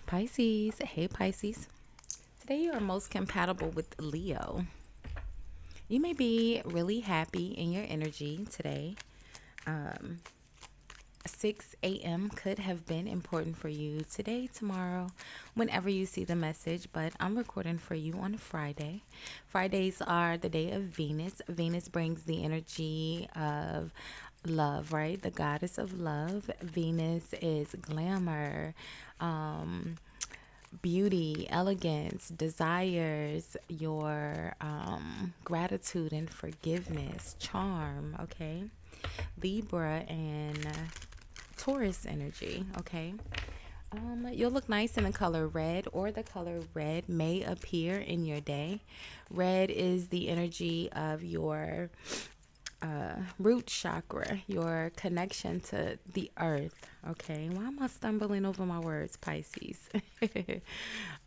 Pisces, hey Pisces. Today you are most compatible with Leo. You may be really happy in your energy today. Um, 6 a.m. could have been important for you today, tomorrow, whenever you see the message, but I'm recording for you on Friday. Fridays are the day of Venus. Venus brings the energy of love, right? The goddess of love. Venus is glamour, um, beauty, elegance, desires, your gratitude and forgiveness, charm, okay? Libra and Taurus energy, okay? You'll look nice in the color red, or the color red may appear in your day. Red is the energy of your root chakra, your connection to the earth. Okay, why am I stumbling over my words, Pisces?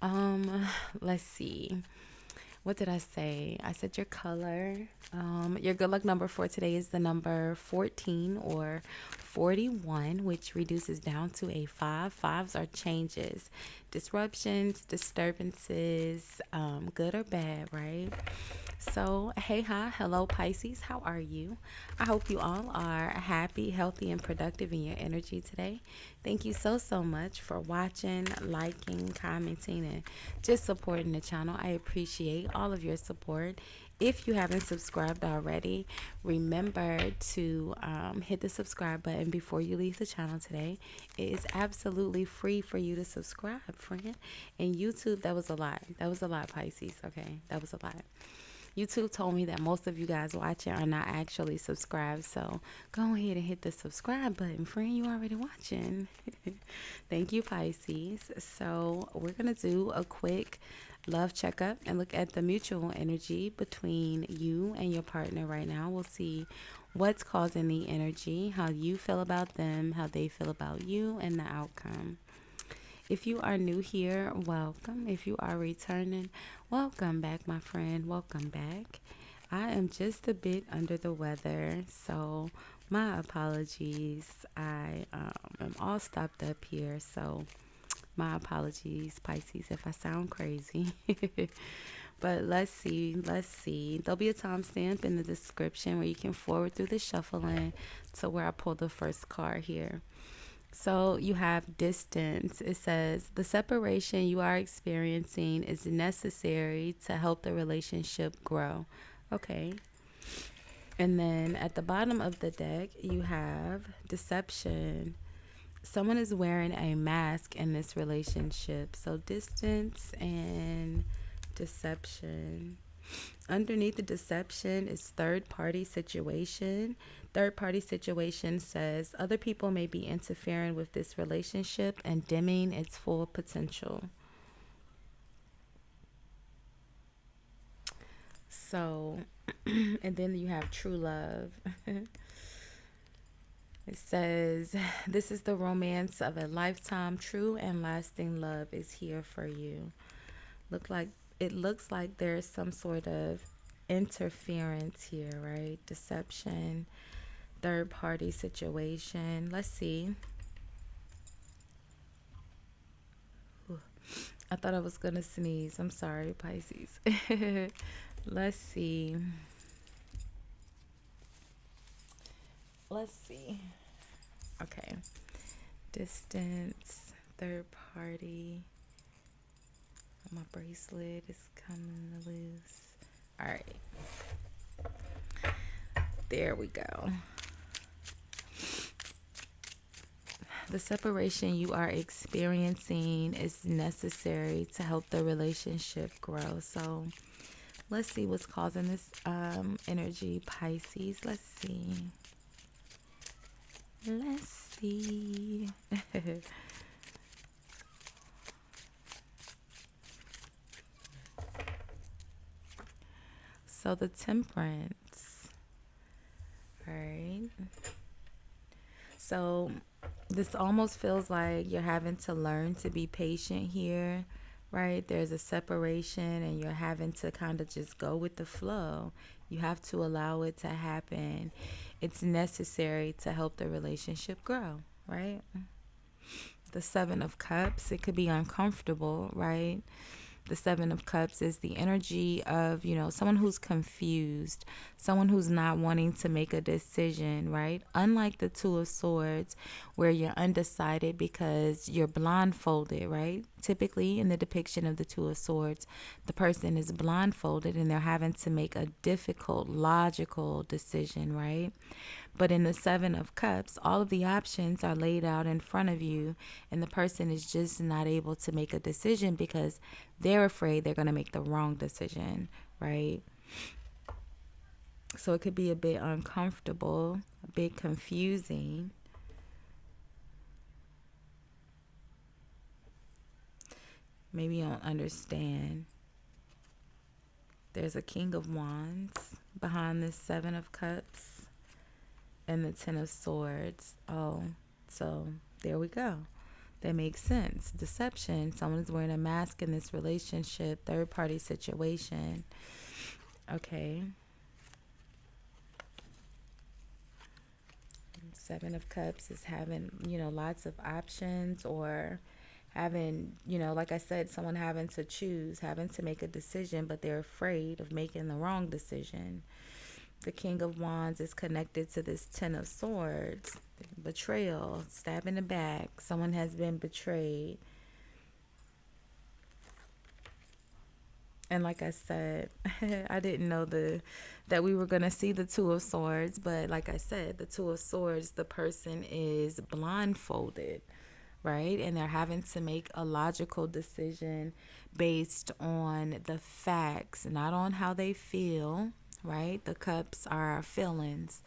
um, let's see. What did I say? I said your color. Your good luck number for today is the number 14 or 41, which reduces down to a 5. Fives are changes, disruptions, disturbances, good or bad, right? So, hey, hi, hello, Pisces. How are you? I hope you all are happy, healthy, and productive in your energy today. Thank you so much for watching, liking, commenting, and just supporting the channel. I appreciate all of your support. If you haven't subscribed already, remember to hit the subscribe button before you leave the channel today. It is absolutely free for you to subscribe, friend. And YouTube, that was a lot. That was a lot, Pisces. Okay, that was a lot. YouTube told me that most of you guys watching are not actually subscribed, so go ahead and hit the subscribe button, friend. You already watching. Thank you, Pisces. So we're gonna do a quick love checkup and look at the mutual energy between you and your partner right now. We'll see what's causing the energy, how you feel about them, how they feel about you, and the outcome. If you are new here, welcome. If you are returning, welcome back, my friend. Welcome back. I am just a bit under the weather, so my apologies. I am all stopped up here, so my apologies, Pisces, if I sound crazy. But let's see. Let's see. There'll be a timestamp in the description where you can forward through the shuffling to where I pull the first card here. So you have distance. It says the separation you are experiencing is necessary to help the relationship grow. Okay. And then at the bottom of the deck, you have deception. Someone is wearing a mask in this relationship. So distance and deception. Underneath the deception is third party situation. Third party situation says other people may be interfering with this relationship and dimming its full potential. So, and then you have true love. It says, this is the romance of a lifetime. True and lasting love is here for you. It looks like there's some sort of interference here, right? Deception, third party situation. Let's see. Ooh, I thought I was gonna sneeze. I'm sorry, Pisces. Let's see. Let's see. Okay. Distance, third party. My bracelet is coming loose. All right. There we go. The separation you are experiencing is necessary to help the relationship grow. So let's see what's causing this energy, Pisces. Let's see. Let's see. So the temperance. All right. So this almost feels like you're having to learn to be patient here, right? There's a separation and you're having to kind of just go with the flow. You have to allow it to happen. It's necessary to help the relationship grow, right? The Seven of Cups, it could be uncomfortable, right? The Seven of Cups is the energy of, someone who's confused, someone who's not wanting to make a decision, right? Unlike the Two of Swords, where you're undecided because you're blindfolded, right? Typically, in the depiction of the Two of Swords, the person is blindfolded and they're having to make a difficult, logical decision, right? But in the Seven of Cups, all of the options are laid out in front of you, and the person is just not able to make a decision because they're afraid they're going to make the wrong decision, right? So it could be a bit uncomfortable, a bit confusing. Maybe you don't understand. There's a King of Wands behind this Seven of Cups and the Ten of Swords. Oh, so there we go. That makes sense. Deception. Someone is wearing a mask in this relationship, third party situation. Okay. Seven of Cups is having, lots of options, or having, like I said, someone having to choose, having to make a decision, but they're afraid of making the wrong decision. The King of Wands is connected to this Ten of Swords. Betrayal, stab in the back. Someone has been betrayed. And like I said, I didn't know that we were going to see the Two of Swords. But like I said, the Two of Swords, the person is blindfolded, right? And they're having to make a logical decision based on the facts, not on how they feel, right? The cups are our feelings.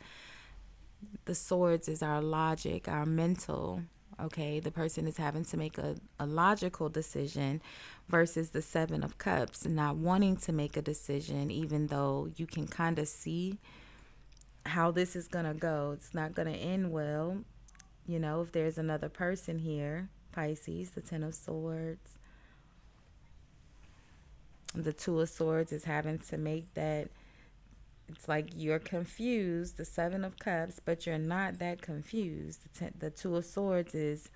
The swords is our logic, our mental. Okay, the person is having to make a logical decision versus the Seven of Cups, not wanting to make a decision, even though you can kind of see how this is going to go. It's not going to end well. If there's another person here, Pisces, the Ten of Swords, the Two of Swords is having to make that. It's like you're confused, the Seven of Cups, but you're not that confused. The Two of Swords is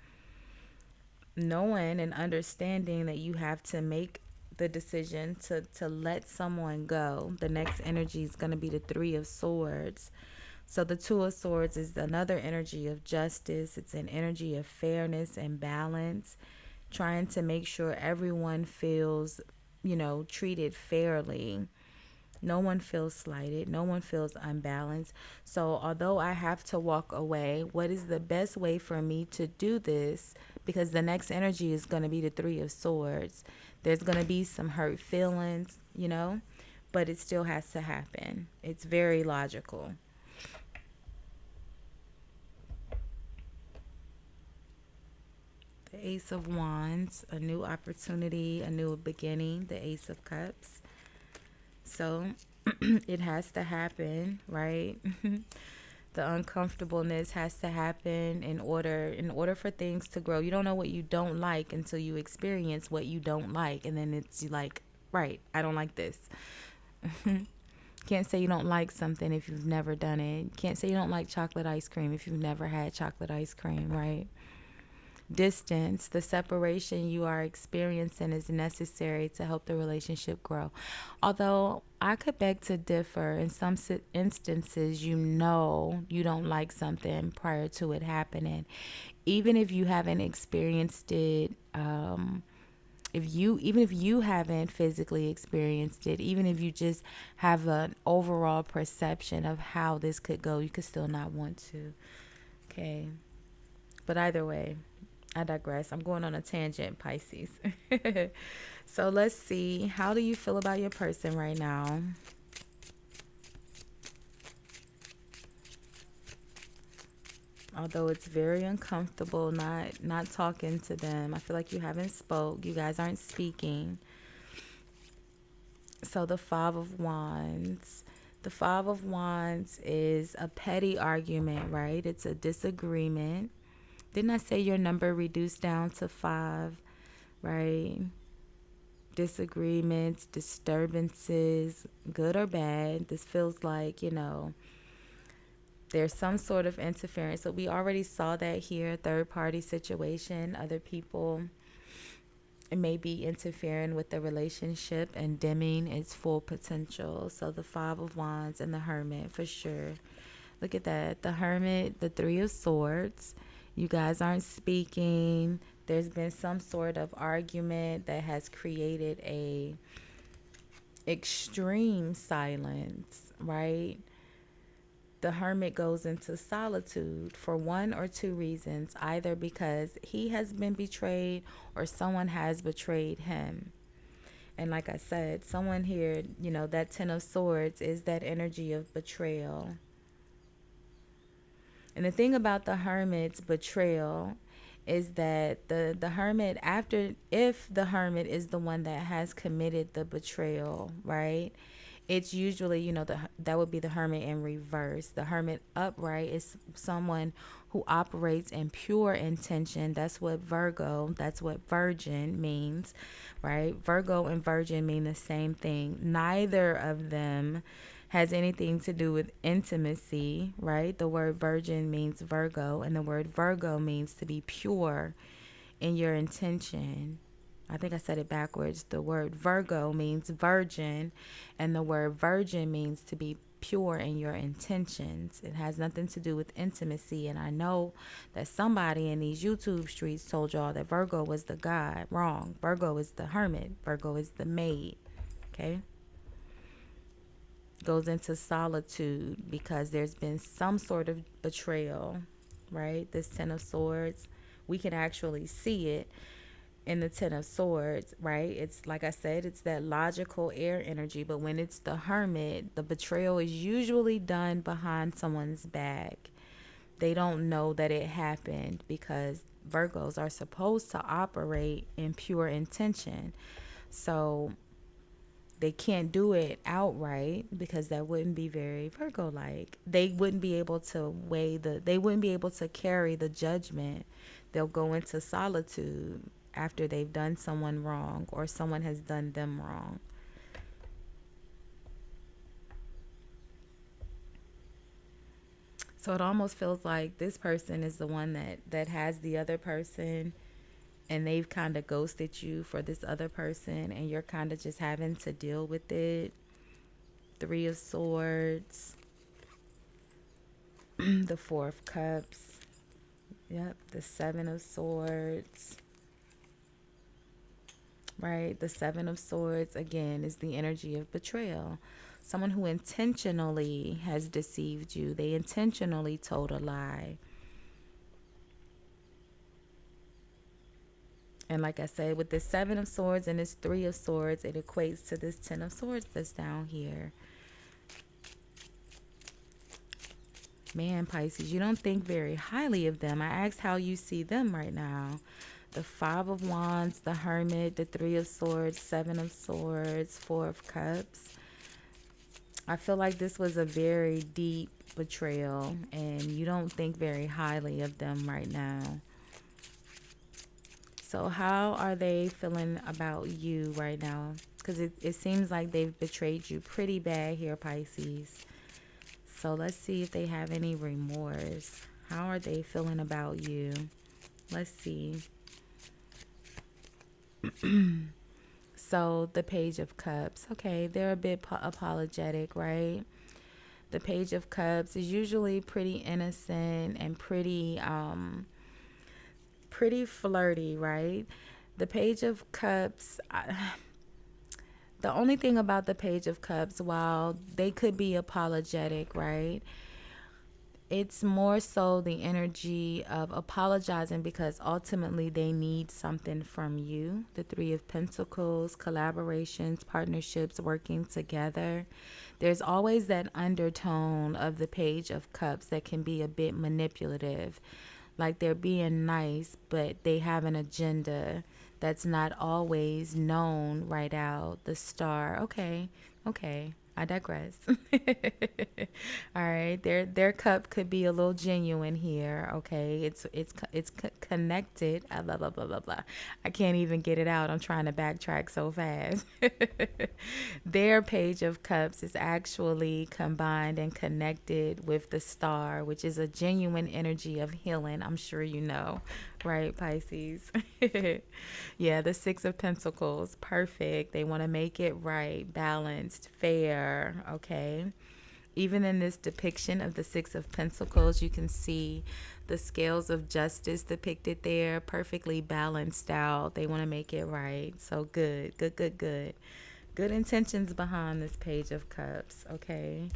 knowing and understanding that you have to make the decision to let someone go. The next energy is going to be the Three of Swords. So the Two of Swords is another energy of justice. It's an energy of fairness and balance, trying to make sure everyone feels, treated fairly. No one feels slighted. No one feels unbalanced. So although I have to walk away, what is the best way for me to do this? Because the next energy is going to be the Three of Swords. There's going to be some hurt feelings, but it still has to happen. It's very logical. The Ace of Wands, a new opportunity, a new beginning. The Ace of Cups. So it has to happen, right? The uncomfortableness has to happen in order for things to grow. You don't know what you don't like until you experience what you don't like, and then it's like, right, I don't like this. Can't say you don't like something if you've never done it. Can't say you don't like chocolate ice cream if you've never had chocolate ice cream, right? Distance, the separation you are experiencing is necessary to help the relationship grow. Although I could beg to differ. In some instances, you don't like something prior to it happening. Even if you haven't experienced it, even if you haven't physically experienced it, even if you just have an overall perception of how this could go, you could still not want to. Okay. But either way, I digress. I'm going on a tangent, Pisces. So let's see. How do you feel about your person right now? Although it's very uncomfortable not talking to them. I feel like you haven't spoke. You guys aren't speaking. So the Five of Wands. The Five of Wands is a petty argument, right? It's a disagreement. Didn't I say your number reduced down to 5, right? Disagreements, disturbances, good or bad. This feels like, There's some sort of interference. So we already saw that here, third party situation, other people may be interfering with the relationship and dimming its full potential. So the Five of Wands and the Hermit for sure. Look at that. The Hermit, the Three of Swords. You guys aren't speaking. There's been some sort of argument that has created a extreme silence, right? The Hermit goes into solitude for one or two reasons, either because he has been betrayed or someone has betrayed him. And like I said, someone here, that Ten of Swords is that energy of betrayal. And the thing about the Hermit's betrayal is that the Hermit, if the Hermit is the one that has committed the betrayal, right? It's usually, that would be the Hermit in reverse. The Hermit upright is someone who operates in pure intention. That's what Virgin means, right? Virgo and Virgin mean the same thing. Neither of them has anything to do with intimacy, right? The word Virgin means Virgo, and the word Virgo means to be pure in your intention. I think I said it backwards. The word Virgo means virgin, and the word virgin means to be pure in your intentions. It has nothing to do with intimacy. And I know that somebody in these YouTube streets told y'all that Virgo was the god. Wrong. Virgo is the hermit. Virgo is the maid. Okay? Goes into solitude because there's been some sort of betrayal, right? This Ten of Swords, we can actually see it in the Ten of Swords, right? It's like I said, it's that logical air energy. But when it's the Hermit, the betrayal is usually done behind someone's back. They don't know that it happened because Virgos are supposed to operate in pure intention. So they can't do it outright because that wouldn't be very Virgo-like. They wouldn't be able to they wouldn't be able to carry the judgment. They'll go into solitude after they've done someone wrong or someone has done them wrong. So it almost feels like this person is the one that has the other person, and they've kind of ghosted you for this other person, and you're kind of just having to deal with it. Three of Swords, the Four of Cups, yep, the Seven of Swords. Right? The Seven of Swords, again, is the energy of betrayal. Someone who intentionally has deceived you. They intentionally told a lie. And like I said, with this Seven of Swords and this Three of Swords, it equates to this Ten of Swords that's down here. Man, Pisces, you don't think very highly of them. I asked how you see them right now. The Five of Wands, the Hermit, the Three of Swords, Seven of Swords, Four of Cups. I feel like this was a very deep betrayal, and you don't think very highly of them right now. So how are they feeling about you right now? Because it seems like they've betrayed you pretty bad here, Pisces. So let's see if they have any remorse. How are they feeling about you? Let's see. So the Page of Cups, okay, they're a bit apologetic, right? The Page of Cups is usually pretty innocent and pretty flirty, right? The Page of Cups, the only thing about the Page of Cups, while they could be apologetic, right, it's more so the energy of apologizing because ultimately they need something from you. The Three of Pentacles, collaborations, partnerships, working together. There's always that undertone of the Page of Cups that can be a bit manipulative. Like they're being nice, but they have an agenda that's not always known right out. The Star, okay. I digress. All right, their cup could be a little genuine here. Okay, it's connected. Blah blah blah blah blah. I can't even get it out. I'm trying to backtrack so fast. Their page of cups is actually combined and connected with the star, which is a genuine energy of healing. I'm sure you know, right, Pisces? Yeah, the Six of Pentacles, perfect. They want to make it right, balanced, fair, okay? Even in this depiction of the Six of Pentacles, you can see the scales of justice depicted there, perfectly balanced out. They want to make it right. So good, good, good, good. Good intentions behind this Page of Cups, okay?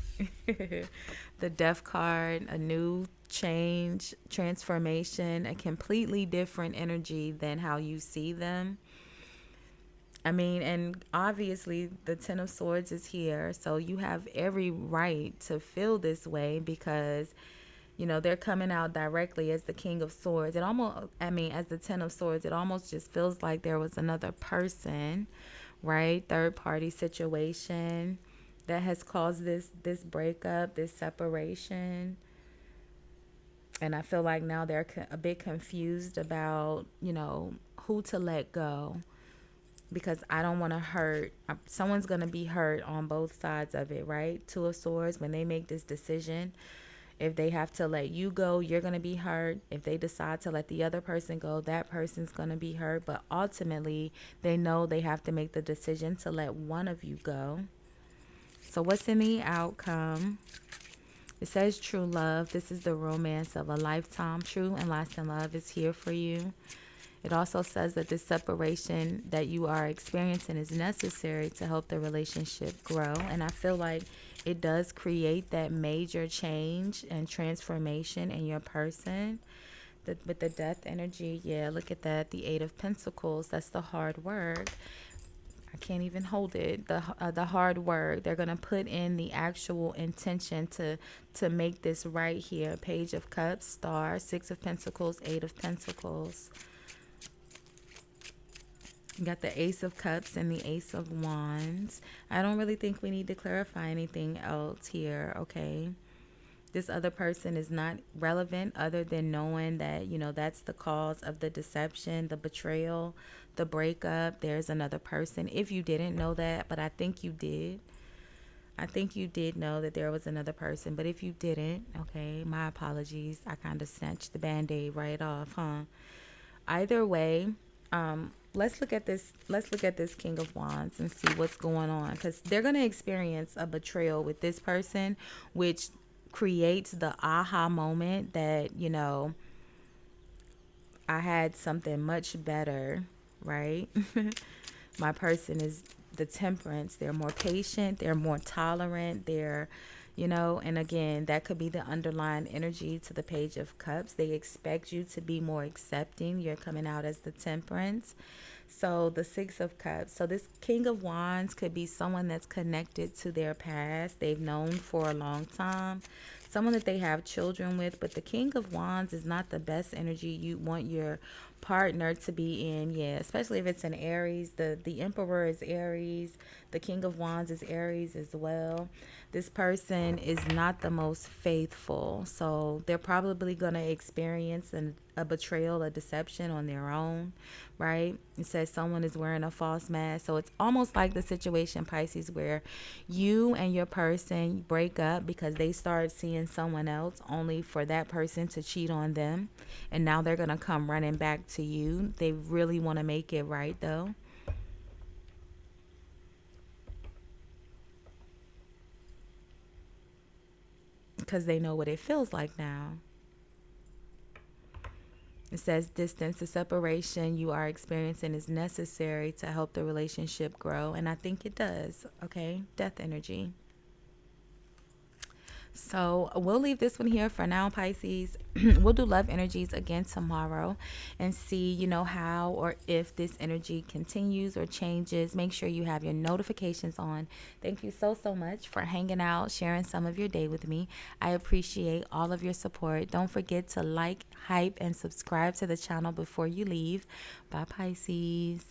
The Death card, a new change, transformation, a completely different energy than how you see them. I mean, and obviously the Ten of Swords is here, so you have every right to feel this way because, you know, they're coming out directly as the King of Swords. It almost, I mean, as the Ten of Swords, it almost just feels like there was another person, right? Third party situation that has caused this breakup, this separation. And I feel like now they're a bit confused about, you know, who to let go because I don't want to hurt. Someone's going to be hurt on both sides of it, right? Two of Swords, when they make this decision, if they have to let you go, you're going to be hurt. If they decide to let the other person go, that person's going to be hurt. But ultimately, they know they have to make the decision to let one of you go. So what's in the outcome? It says true love. This is the romance of a lifetime. True and lasting love is here for you. It also says that this separation that you are experiencing is necessary to help the relationship grow. And I feel like it does create that major change and transformation in your person. With the Death energy, yeah, look at that. The Eight of Pentacles, that's the hard work. I can't even hold it. The hard work. They're gonna put in the actual intention to make this right here. Page of Cups, Star, Six of Pentacles, Eight of Pentacles. You got the Ace of Cups and the Ace of Wands. I don't really think we need to clarify anything else here, okay? This other person is not relevant other than knowing that, you know, that's the cause of the deception, the betrayal, the breakup. There's another person. If you didn't know that, but I think you did. I think you did know that there was another person. But if you didn't, okay, my apologies. I kind of snatched the Band-Aid right off, huh? Either way, let's look at this. Let's look at this King of Wands and see what's going on, because they're going to experience a betrayal with this person, which creates the aha moment that, you know, I had something much better, right? My person is the Temperance. They're more patient, they're more tolerant, they're, you know, and again, that could be the underlying energy to the Page of Cups. They expect you to be more accepting. You're coming out as the Temperance. So the Six of Cups. So this King of Wands could be someone that's connected to their past. They've known for a long time. Someone that they have children with. But the King of Wands is not the best energy you want your partner to be in. Yeah, especially if it's an Aries. The Emperor is Aries. The King of Wands is Aries as well. This person is not the most faithful. So they're probably going to experience a betrayal, a deception on their own, right? It says someone is wearing a false mask. So it's almost like the situation, Pisces, where you and your person break up because they start seeing someone else only for that person to cheat on them. And now they're going to come running back to you. They really want to make it right, though. Because they know what it feels like now. It says distance, the separation you are experiencing is necessary to help the relationship grow. And I think it does. Okay. Death energy. So we'll leave this one here for now, Pisces. We'll do love energies again tomorrow and see, you know, how or if this energy continues or changes. Make sure you have your notifications on. Thank you so, so much for hanging out, sharing some of your day with me. I appreciate all of your support. Don't forget to like, hype, and subscribe to the channel before you leave. Bye, Pisces.